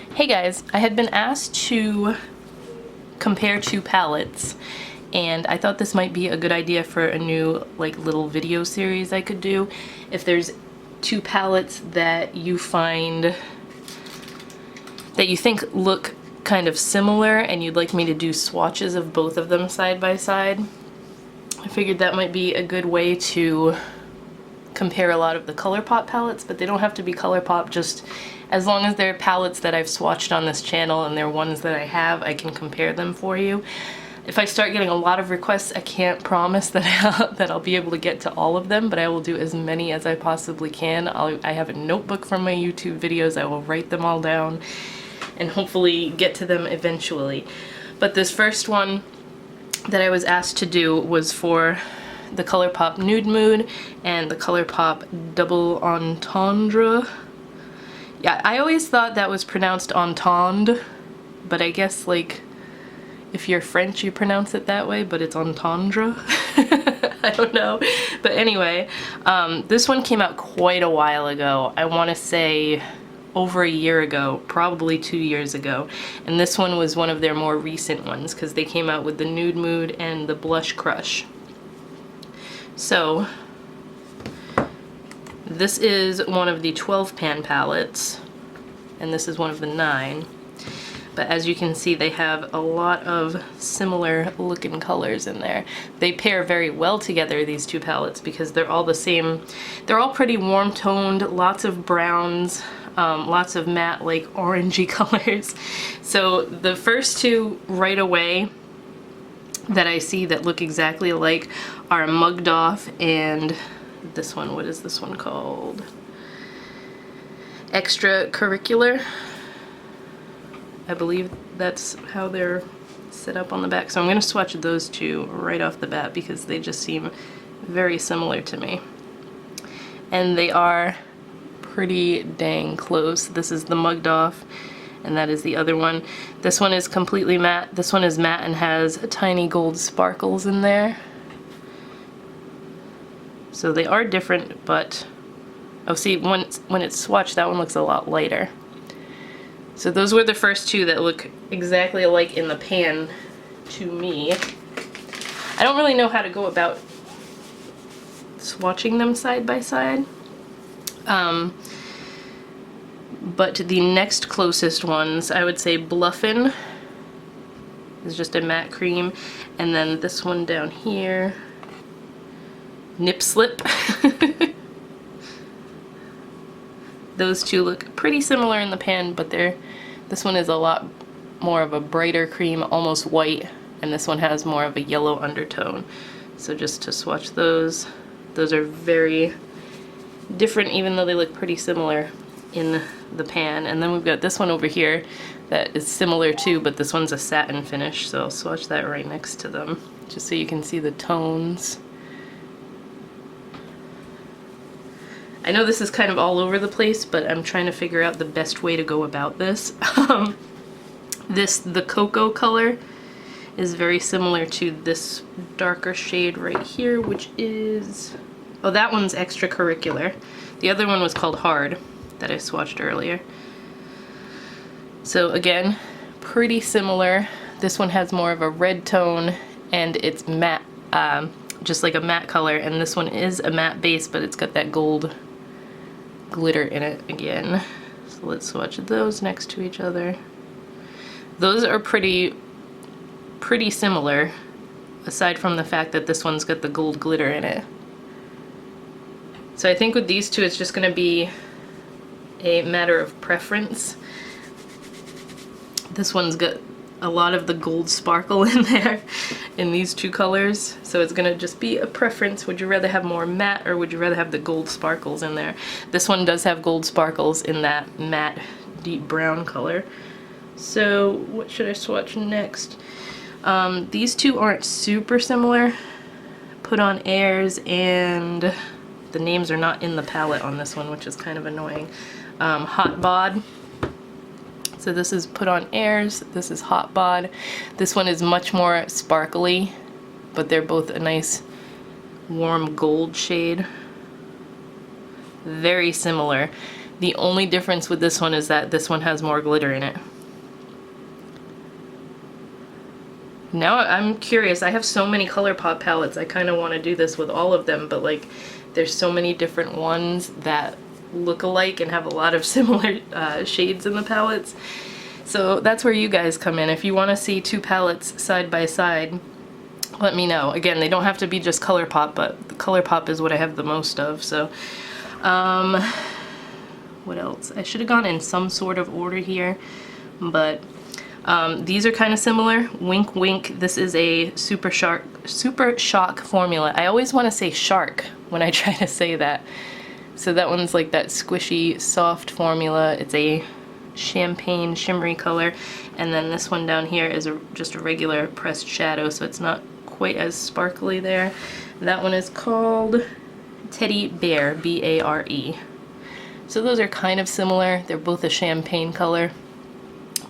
Hey guys, I had been asked to compare two palettes and I thought this might be a good idea for a new little video series I could do. If there's two palettes that you find that you think look kind of similar and you'd like me to do swatches of both of them side by side, I figured that might be a good way to compare a lot of the ColourPop palettes, but they don't have to be ColourPop, just as long as they're palettes that I've swatched on this channel and they're ones that I have, I can compare them for you. If I start getting a lot of requests, I can't promise that I'll be able to get to all of them, but I will do as many as I possibly can. I have a notebook from my YouTube videos. I will write them all down and hopefully get to them eventually. But this first one that I was asked to do was for the ColourPop Nude Mood and the ColourPop Double Entendre. Yeah, I always thought that was pronounced Entendre, but I guess if you're French you pronounce it that way, but it's Entendre. I don't know. But anyway, this one came out quite a while ago. I want to say over a year ago, probably 2 years ago. And this one was one of their more recent ones because they came out with the Nude Mood and the Blush Crush. So this is one of the 12 pan palettes and this is one of the 9. But as you can see, they have a lot of similar looking colors in there. They pair very well together, these two palettes, because they're all the same. They're all pretty warm toned, lots of browns, lots of matte orangey colors. So the first two right away that I see that look exactly alike are Mugged Off and this one. What is this one called? Extracurricular. I believe that's how they're set up on the back. So I'm going to swatch those two right off the bat because they just seem very similar to me. And they are pretty dang close. This is the Mugged Off and that is the other one. This one is completely matte. This one is matte and has tiny gold sparkles in there. So they are different, but oh, see, when it's swatched, that one looks a lot lighter. So those were the first two that look exactly alike in the pan to me. I don't really know how to go about swatching them side by side. But the next closest ones, I would say Bluffin' is just a matte cream, and then this one down here, Nip Slip. Those two look pretty similar in the pan, but this one is a lot more of a brighter cream, almost white, and this one has more of a yellow undertone. So just to swatch those are very different even though they look pretty similar in the pan. And then we've got this one over here that is similar too, but this one's a satin finish, so I'll swatch that right next to them just so you can see the tones. I know this is kind of all over the place, but I'm trying to figure out the best way to go about this. The cocoa color is very similar to this darker shade right here, which is, oh, that one's Extracurricular. The other one was called Hard that I swatched earlier. So again, pretty similar. This one has more of a red tone and it's matte, just like a matte color, and this one is a matte base, but it's got that gold glitter in it again. So let's swatch those next to each other. Those are pretty similar, aside from the fact that this one's got the gold glitter in it. So I think with these two it's just going to be a matter of preference. This one's got a lot of the gold sparkle in there in these two colors, so it's gonna just be a preference. Would you rather have more matte or would you rather have the gold sparkles in there? This one does have gold sparkles in that matte deep brown color. So what should I swatch next? These two aren't super similar. Put On Airs, and the names are not in the palette on this one, which is kind of annoying. Hot Bod. So this is Put On Airs, this is Hot Bod. This one is much more sparkly, but they're both a nice warm gold shade. Very similar. The only difference with this one is that this one has more glitter in it. Now I'm curious, I have so many ColourPop palettes, I kind of want to do this with all of them, but like there's so many different ones that look alike and have a lot of similar shades in the palettes. So that's where you guys come in. If you want to see two palettes side by side, let me know. Again, they don't have to be just ColourPop, but the ColourPop is what I have the most of. So what else? I should have gone in some sort of order here, but these are kind of similar. Wink wink, this is a Super Shock formula. I always want to say shark when I try to say that. So that one's like that squishy, soft formula. It's a champagne shimmery color. And then this one down here is just a regular pressed shadow, so it's not quite as sparkly there. That one is called Teddy Bear, B-A-R-E. So those are kind of similar. They're both a champagne color,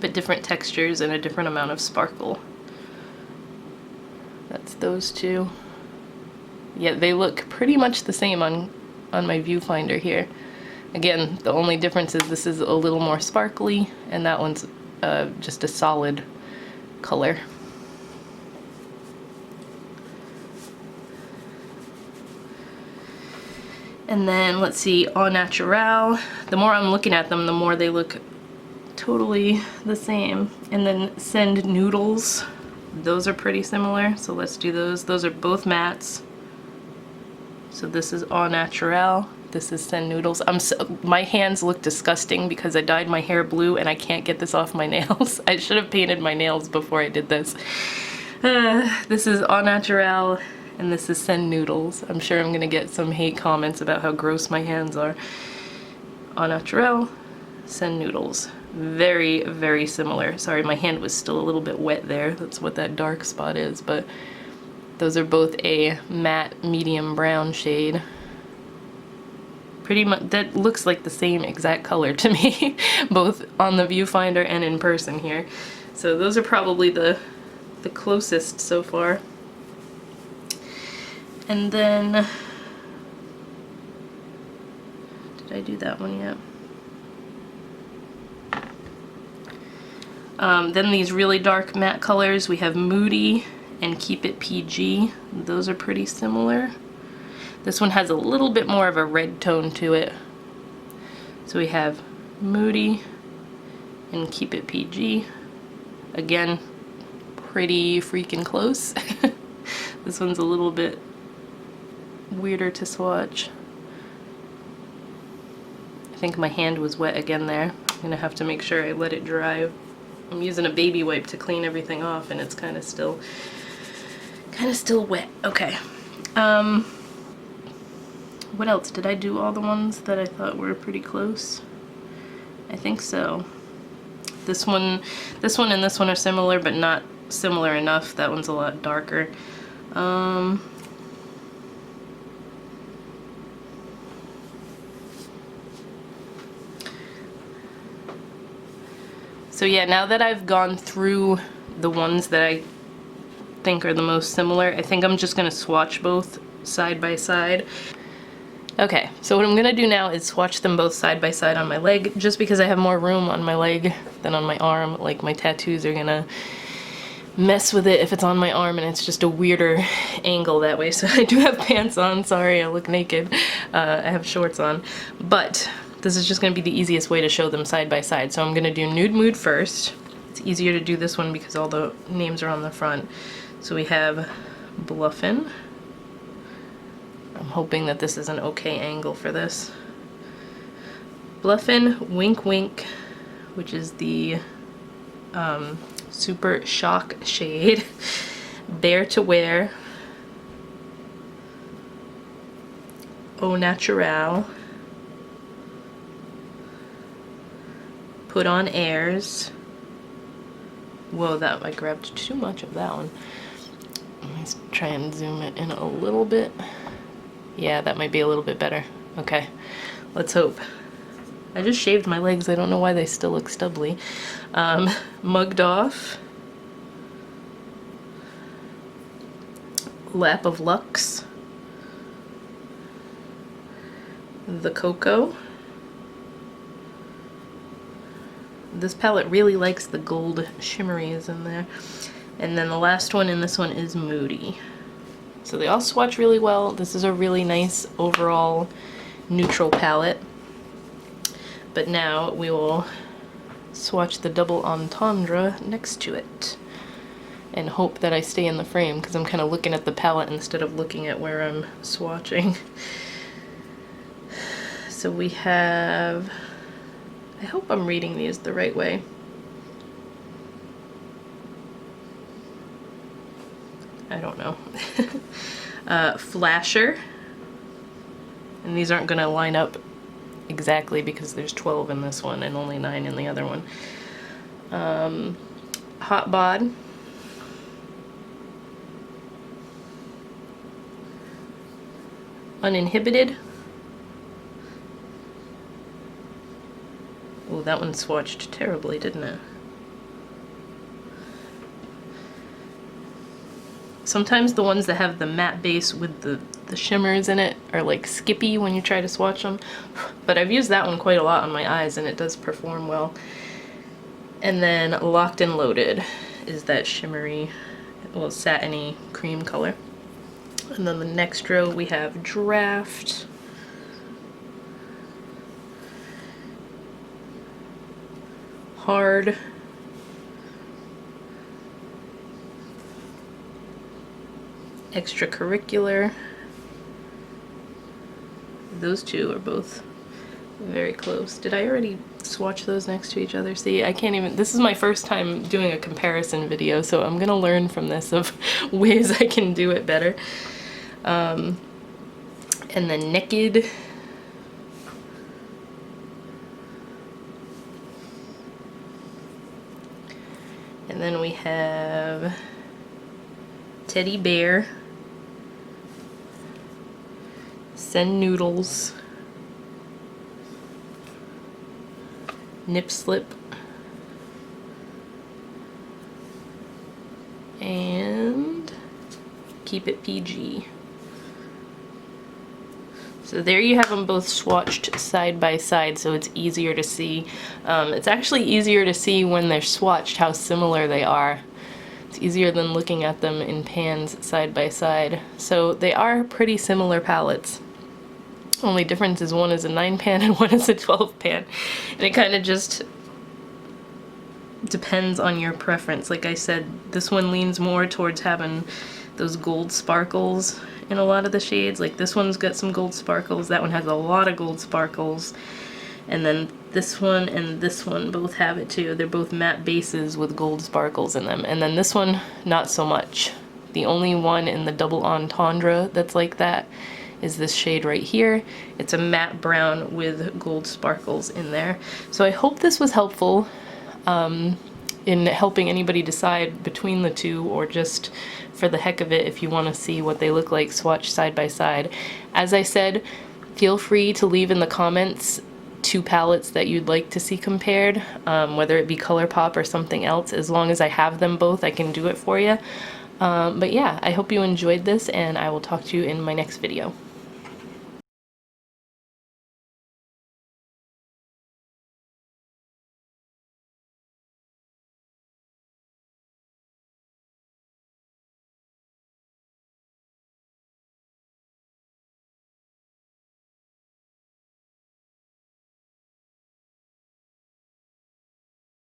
but different textures and a different amount of sparkle. That's those two. Yeah, they look pretty much the same on my viewfinder here. Again, the only difference is this is a little more sparkly, and that one's just a solid color. And then let's see, Au Naturel. The more I'm looking at them, the more they look totally the same. And then Send Noodles. Those are pretty similar, so let's do those. Those are both mattes. So this is Au Naturel. This is Send Noodles. My hands look disgusting because I dyed my hair blue and I can't get this off my nails. I should have painted my nails before I did this. This is Au Naturel and this is Send Noodles. I'm sure I'm gonna get some hate comments about how gross my hands are. Au Naturel, Send Noodles. Very, very similar. Sorry, my hand was still a little bit wet there. That's what that dark spot is, but those are both a matte medium brown shade. Pretty much, that looks like the same exact color to me, both on the viewfinder and in person here. So those are probably the closest so far. And then, did I do that one yet? Then these really dark matte colors, we have Moody and Keep It PG. Those are pretty similar. This one has a little bit more of a red tone to it. So we have Moody and Keep It PG. Again, pretty freaking close. This one's a little bit weirder to swatch. I think my hand was wet again there. I'm gonna have to make sure I let it dry. I'm using a baby wipe to clean everything off and it's kind of still wet. Okay. What else? Did I do all the ones that I thought were pretty close? I think so. This one and this one are similar, but not similar enough. That one's a lot darker. So yeah, now that I've gone through the ones that I think are the most similar, I think I'm just gonna swatch both side by side. Okay, so what I'm gonna do now is swatch them both side by side on my leg, just because I have more room on my leg than on my arm. Like, my tattoos are gonna mess with it if it's on my arm and it's just a weirder angle that way. So I do have pants on, sorry I look naked. I have shorts on, but this is just gonna be the easiest way to show them side by side. So I'm gonna do Nude Mood first. It's easier to do this one because all the names are on the front. So we have Bluffin'. I'm hoping that this is an okay angle for this. Bluffin', Wink Wink, which is the Super Shock shade. Bare to Wear. Au Naturel. Put On Airs. Whoa, I grabbed too much of that one. Let me try and zoom it in a little bit. Yeah, that might be a little bit better. Okay, let's hope. I just shaved my legs. I don't know why they still look stubbly. Mugged Off. Lap of Lux. The Cocoa. This palette really likes the gold shimmeries in there. And then the last one in this one is Moody. So they all swatch really well. This is a really nice overall neutral palette. But now we will swatch the double entendre next to it and hope that I stay in the frame, because I'm kind of looking at the palette instead of looking at where I'm swatching. So we have, I hope I'm reading these the right way. I don't know. Flasher, and these aren't going to line up exactly because there's 12 in this one and only 9 in the other one. Hot Bod, Uninhibited. Oh, that one swatched terribly, didn't it? Sometimes the ones that have the matte base with the shimmers in it are like skippy when you try to swatch them, but I've used that one quite a lot on my eyes and it does perform well. And then Locked and Loaded is that shimmery, well, satiny cream color. And then the next row we have Draft, Hard, Extracurricular. Those two are both very close. Did I already swatch those next to each other? See, I can't even, this is my first time doing a comparison video, so I'm gonna learn from this of ways I can do it better. And then Naked. And then we have Teddy Bear, Send Noodles, Nip Slip, and Keep It PG. So there you have them both swatched side by side, so it's easier to see. It's actually easier to see when they're swatched how similar they are. It's easier than looking at them in pans side by side. So they are pretty similar palettes. Only difference is one is a 9 pan and one is a 12 pan. And it kind of just depends on your preference. Like I said, this one leans more towards having those gold sparkles in a lot of the shades. Like this one's got some gold sparkles, that one has a lot of gold sparkles. And then this one and this one both have it too. They're both matte bases with gold sparkles in them. And then this one, not so much. The only one in the double entendre that's like that is this shade right here. It's a matte brown with gold sparkles in there. So I hope this was helpful in helping anybody decide between the two, or just for the heck of it if you want to see what they look like swatched side by side. As I said, feel free to leave in the comments 2 palettes that you'd like to see compared, whether it be ColourPop or something else. As long as I have them both, I can do it for you. But yeah, I hope you enjoyed this, and I will talk to you in my next video.